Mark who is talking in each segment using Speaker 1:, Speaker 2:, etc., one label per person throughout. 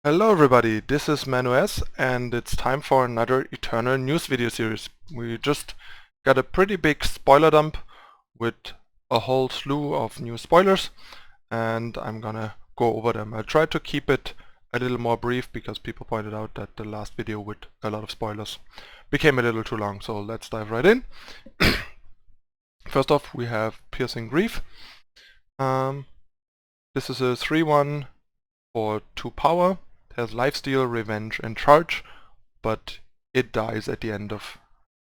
Speaker 1: Hello everybody, this is Manues and it's time for another Eternal news video series. We just got a pretty big spoiler dump with a whole slew of new spoilers and I'm gonna go over them. I tried to keep it a little more brief because people pointed out that the last video with a lot of spoilers became a little too long, so let's dive right in. First off, we have Piercing Grief. This is a 3-1 for 2 power. It has Lifesteal, Revenge and Charge, but it dies at the end of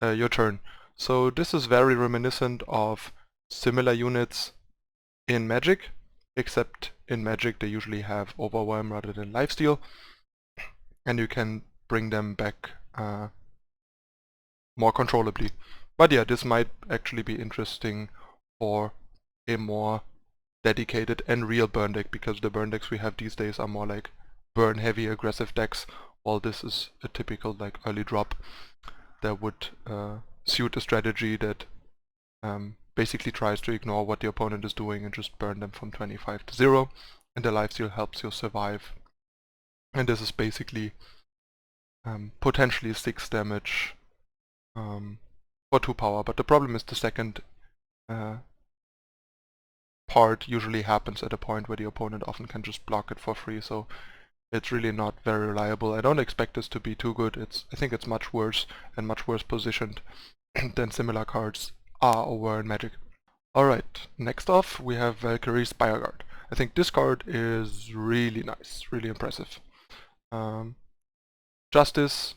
Speaker 1: your turn. So this is very reminiscent of similar units in Magic, except in Magic they usually have Overwhelm rather than Lifesteal, and you can bring them back more controllably. But yeah, this might actually be interesting for a more dedicated and real burn deck, because the burn decks we have these days are more like burn heavy aggressive decks, while this is a typical like early drop that would suit a strategy that basically tries to ignore what the opponent is doing and just burn them from 25 to 0, and the lifesteal helps you survive. And this is basically potentially 6 damage for 2 power, but the problem is the second part usually happens at a point where the opponent often can just block it for free, so it's really not very reliable. I don't expect this to be too good. I think it's much worse and much worse positioned than similar cards are over in Magic. Alright, next off we have Valkyrie's Bioguard. I think this card is really nice, really impressive. Justice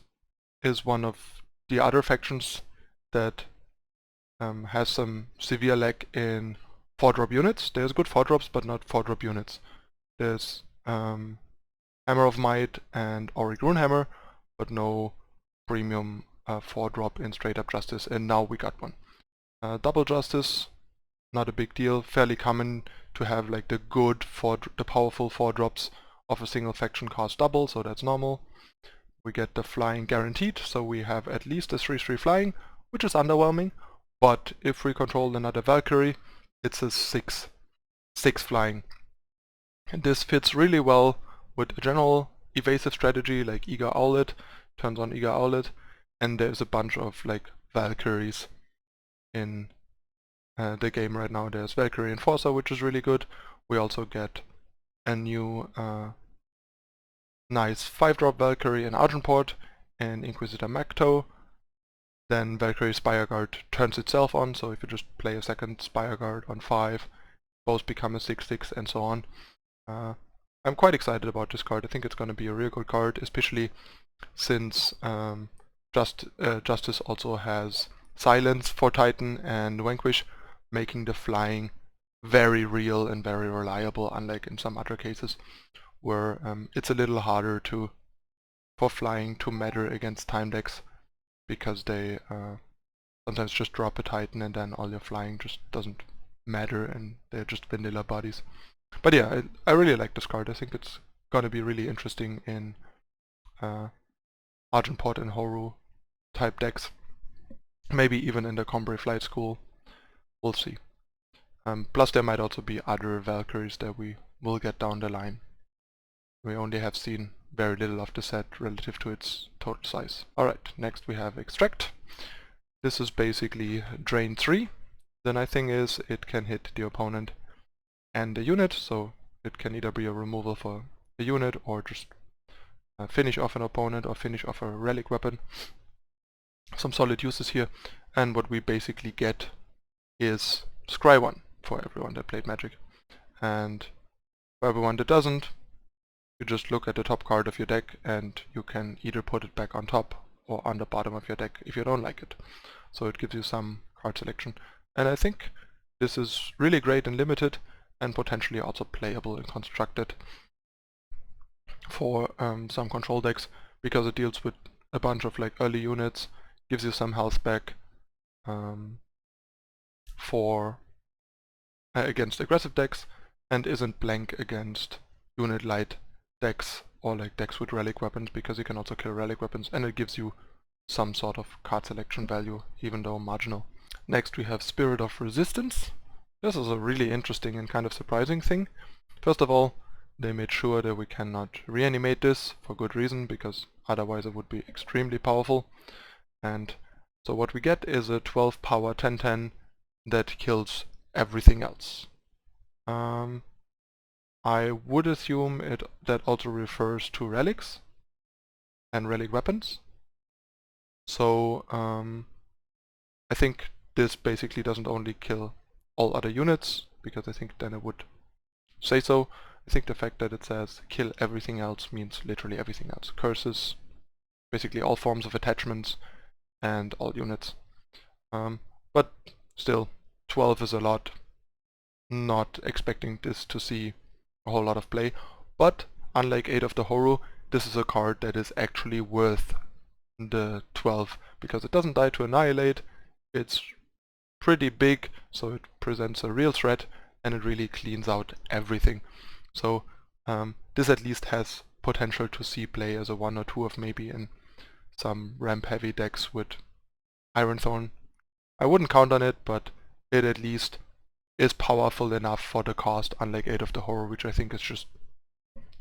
Speaker 1: is one of the other factions that has some severe lack in 4-drop units. There's good 4-drops, but not 4-drop units. There's Hammer of Might and Auric Runehammer, but no premium 4-drop in straight up Justice, and now we got one. Double Justice, not a big deal, fairly common to have like the powerful 4-drops of a single faction cost double, so that's normal. We get the flying guaranteed, so we have at least a 3/3 flying, which is underwhelming, but if we control another Valkyrie, it's a 6 flying. And this fits really well with a general evasive strategy like Eager Owlet, turns on Eager Owlet, and there's a bunch of like Valkyries in the game right now. There's Valkyrie Enforcer, which is really good. We also get a new nice 5-drop Valkyrie in Argenport and Inquisitor Macto. Then Valkyrie's Bioguard turns itself on, so if you just play a second Bioguard on 5, both become a 6/6 and so on. I'm quite excited about this card. I think it's going to be a real good card, especially since Justice also has Silence for Titan and Vanquish, making the flying very real and very reliable, unlike in some other cases where it's a little harder for flying to matter against time decks, because they sometimes just drop a Titan and then all your flying just doesn't matter and they're just vanilla bodies. But yeah, I really like this card. I think it's gonna be really interesting in Argenport and Horu type decks. Maybe even in the Combray Flight School. We'll see. Plus there might also be other Valkyries that we will get down the line. We only have seen very little of the set relative to its total size. Alright, next we have Extract. This is basically Drain 3. The nice thing is it can hit the opponent and the unit, so it can either be a removal for a unit or just finish off an opponent or finish off a relic weapon. Some solid uses here, and what we basically get is Scry 1 for everyone that played Magic. And for everyone that doesn't, you just look at the top card of your deck and you can either put it back on top or on the bottom of your deck if you don't like it. So it gives you some card selection. And I think this is really great and limited, and potentially also playable and constructed for some control decks, because it deals with a bunch of like early units, gives you some health back for against aggressive decks, and isn't blank against unit light decks or like decks with relic weapons, because you can also kill relic weapons, and it gives you some sort of card selection value, even though marginal. Next we have Spirit of Resistance. This is a really interesting and kind of surprising thing. First of all, they made sure that we cannot reanimate this for good reason, because otherwise it would be extremely powerful. And so what we get is a 12 power 10-10 that kills everything else. I would assume that also refers to relics and relic weapons. So I think this basically doesn't only kill all other units, because I think then it would say so. I think the fact that it says kill everything else means literally everything else. Curses, basically all forms of attachments, and all units. But still, 12 is a lot. Not expecting this to see a whole lot of play. But unlike Aid of the Horror, this is a card that is actually worth the 12, because it doesn't die to annihilate, it's pretty big, so it presents a real threat, and it really cleans out everything. So this at least has potential to see play as a 1 or 2 of maybe in some ramp heavy decks with Iron Thorn. I wouldn't count on it, but it at least is powerful enough for the cost, unlike Aid of the Horror, which I think is just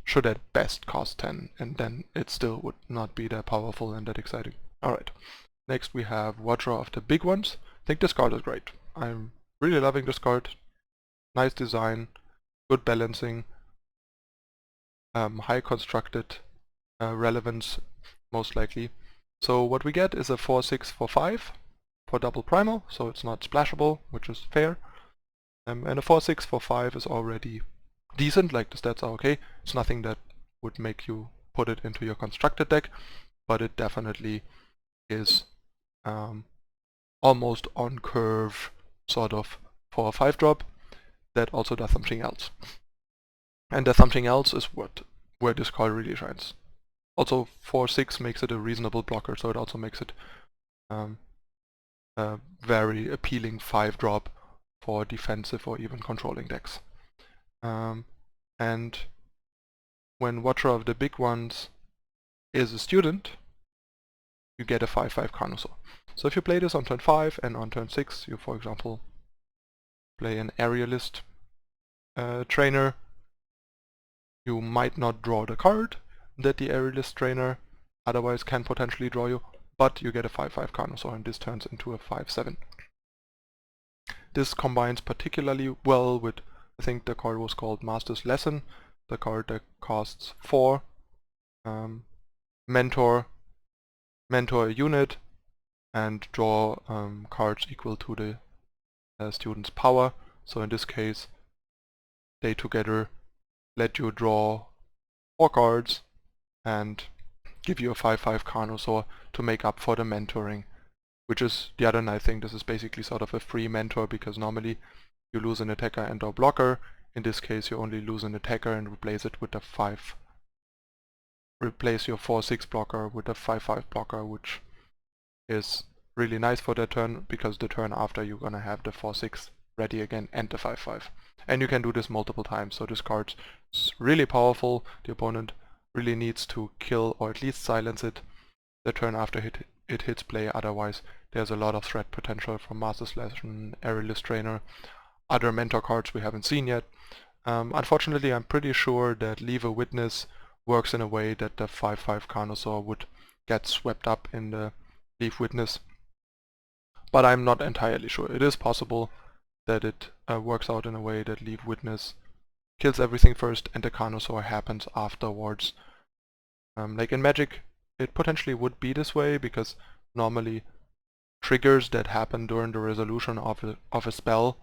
Speaker 1: should at best cost 10, and then it still would not be that powerful and that exciting. Alright, next we have Watcher of the Big Ones. I think this card is great. I'm really loving this card. Nice design, good balancing, high constructed relevance, most likely. So what we get is a 4/6 for 5 for double primal, so it's not splashable, which is fair. And a 4/6 for 5 is already decent, like the stats are okay. It's nothing that would make you put it into your constructed deck, but it definitely is almost on curve, sort of, for a 5-drop that also does something else. And that something else is where this card really shines. Also 4/6 makes it a reasonable blocker, so it also makes it a very appealing 5-drop for defensive or even controlling decks. And when Watcher of the Big Ones is a student, you get a 5/5 Carnosaur. So if you play this on turn 5 and on turn 6 you, for example, play an Aerialist trainer, you might not draw the card that the Aerialist trainer otherwise can potentially draw you, but you get a 5/5 Carnosaur, and this turns into a 5/7. This combines particularly well with, I think the card was called Master's Lesson, the card that costs 4, mentor a unit, and draw cards equal to the student's power. So in this case, they together let you draw 4 cards and give you a 5/5 Carnosaur to make up for the mentoring, which is the other nice thing. This is basically sort of a free mentor, because normally you lose an attacker and or blocker. In this case you only lose an attacker and replace it with a 5. Replace your 4/6 blocker with a 5/5 blocker, which is really nice for that turn, because the turn after you're gonna have the 4/6 ready again and the 5/5. And you can do this multiple times, so this card is really powerful. The opponent really needs to kill or at least silence it the turn after it hits play, otherwise there's a lot of threat potential from Master's Lesson, Aerialist Trainer, other mentor cards we haven't seen yet. Unfortunately, I'm pretty sure that Leave a Witness works in a way that the 5/5 Carnosaur would get swept up in the Leave Witness, but I'm not entirely sure. It is possible that it works out in a way that Leave Witness kills everything first and the Carnosaur happens afterwards. Like in Magic, it potentially would be this way, because normally triggers that happen during the resolution of a spell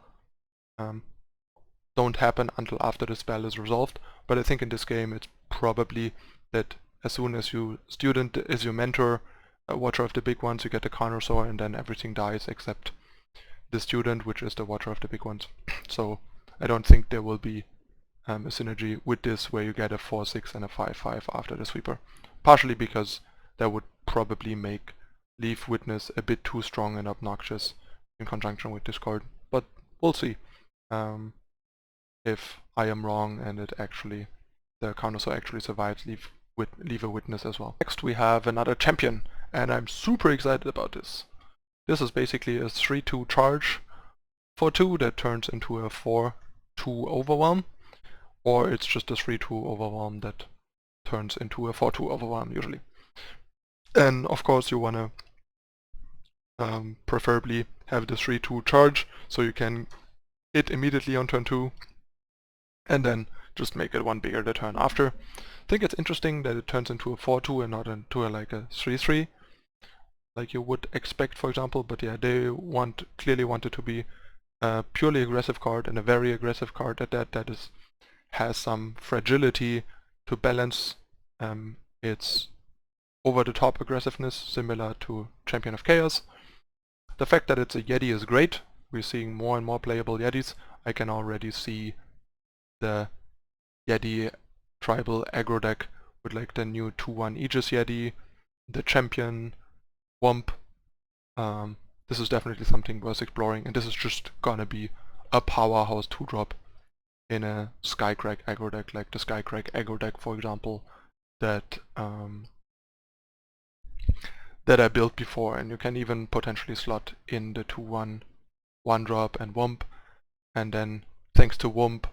Speaker 1: don't happen until after the spell is resolved. But I think in this game it's probably that as soon as you student is your mentor, Watcher of the Big Ones, you get the Carnosaur, and then everything dies except the student, which is the Watcher of the Big Ones. So I don't think there will be a synergy with this where you get a 4/6 and a 5/5 after the sweeper. Partially because that would probably make Leave Witness a bit too strong and obnoxious in conjunction with this card. But we'll see if I am wrong and the Carnosaur actually survives Leave a Witness as well. Next we have another champion, and I'm super excited about this. This is basically a 3/2 charge for 2 that turns into a 4/2 overwhelm. or it's just a 3-2 overwhelm that turns into a 4-2 overwhelm usually. And of course you want to preferably have the 3-2 charge, so you can hit immediately on turn 2, and then just make it one bigger the turn after. I think it's interesting that it turns into a 4-2 and not into like a 3-3, like you would expect, for example. But yeah, they clearly want it to be a purely aggressive card, and a very aggressive card at that has some fragility to balance its over-the-top aggressiveness, similar to Champion of Chaos. The fact that it's a Yeti is great. We're seeing more and more playable Yetis. I can already see the Yeti tribal aggro deck with like the new 2-1 Aegis Yeti, the Champion, Wump. This is definitely something worth exploring, and this is just gonna be a powerhouse 2-drop in a Skycrack aggro deck, like the Skycrack aggro deck, for example, that I built before. And you can even potentially slot in the 2-1 1-drop and Wump, and then thanks to Wump,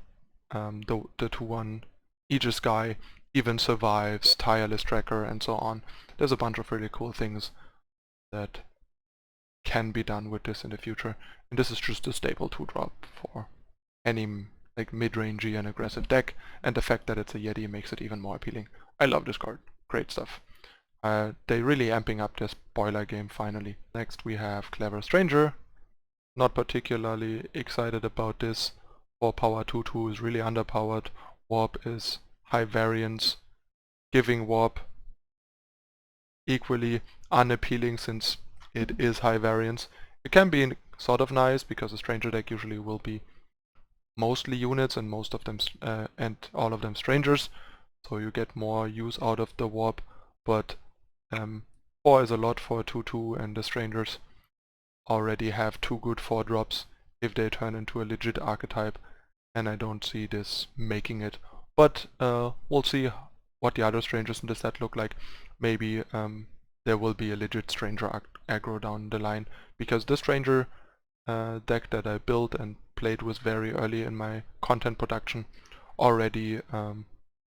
Speaker 1: the 2-1 Aegis guy even survives Tireless Tracker and so on. There's a bunch of really cool things that can be done with this in the future, and this is just a staple 2-drop for any like mid-rangey and aggressive deck, and the fact that it's a Yeti makes it even more appealing. I love this card. Great stuff. They really amping up their spoiler game finally. Next we have Clever Stranger. Not particularly excited about this. 4 power 2-2 is really underpowered. Warp is high variance, giving Warp equally unappealing since it is high variance. It can be sort of nice because a Stranger deck usually will be mostly units and most of them and all of them strangers, so you get more use out of the Warp, but 4 is a lot for a 2-2, and the strangers already have 2 good 4-drops if they turn into a legit archetype, and I don't see this making it. But we'll see what the other strangers in the set look like. Maybe there will be a legit stranger aggro down the line, because the stranger deck that I built and played with very early in my content production already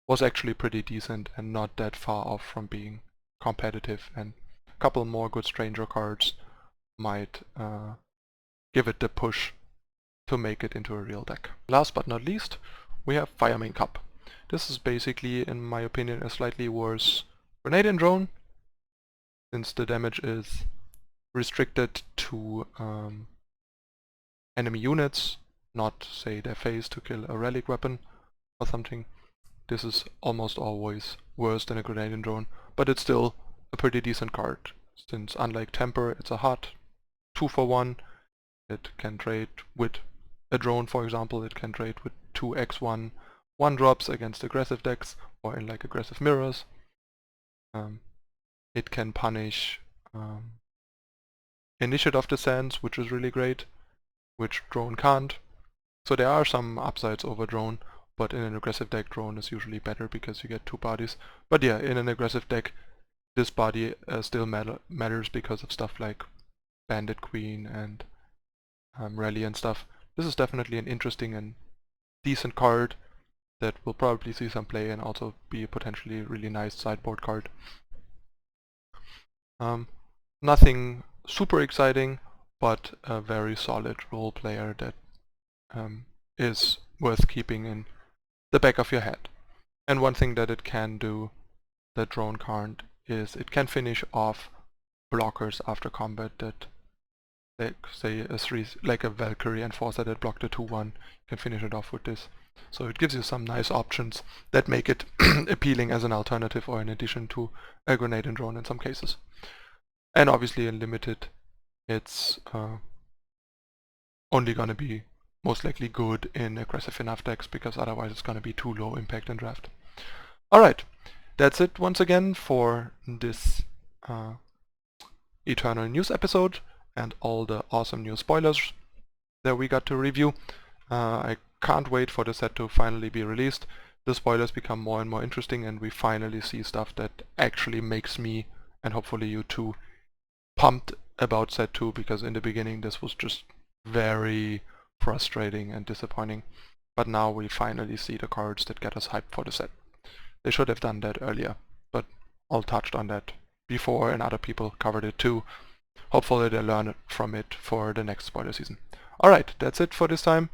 Speaker 1: was actually pretty decent and not that far off from being competitive, and a couple more good stranger cards might give it the push to make it into a real deck. Last but not least, we have Fireman Cup. This is basically, in my opinion, a slightly worse grenade and drone, since the damage is restricted to enemy units, not say their face to kill a relic weapon or something. This is almost always worse than a grenade and drone, but it's still a pretty decent card, since unlike Temper, it's a hot 2-for-1. It can trade with a drone, for example. It can trade with 2x1 1-drops against aggressive decks or in like aggressive mirrors. It can punish Initiate of the Sands, which is really great, which drone can't. So there are some upsides over drone, but in an aggressive deck, drone is usually better because you get 2 bodies. But yeah, in an aggressive deck, this body still matters because of stuff like Bandit Queen and Rally and stuff. This is definitely an interesting and decent card that will probably see some play and also be a potentially really nice sideboard card. Nothing super exciting, but a very solid role player that is worth keeping in the back of your head. And one thing that it can do that drone can't is it can finish off blockers after combat that, like say like a Valkyrie Enforcer that blocked a 2-1, you can finish it off with this. So it gives you some nice options that make it appealing as an alternative or in addition to a grenade and drone in some cases. And obviously in limited, it's only gonna be most likely good in aggressive enough decks, because otherwise it's gonna be too low impact in draft. Alright, that's it once again for this Eternal News episode and all the awesome new spoilers that we got to review. I can't wait for the set to finally be released. The spoilers become more and more interesting, and we finally see stuff that actually makes me, and hopefully you too, pumped about set 2, because in the beginning this was just very frustrating and disappointing. but now we finally see the cards that get us hyped for the set. They should have done that earlier, but I'll touched on that before and other people covered it too. Hopefully they learn from it for the next spoiler season. Alright, that's it for this time.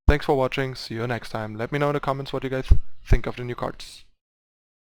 Speaker 1: Thanks for watching, see you next time. Let me know in the comments what you guys think of the new cards.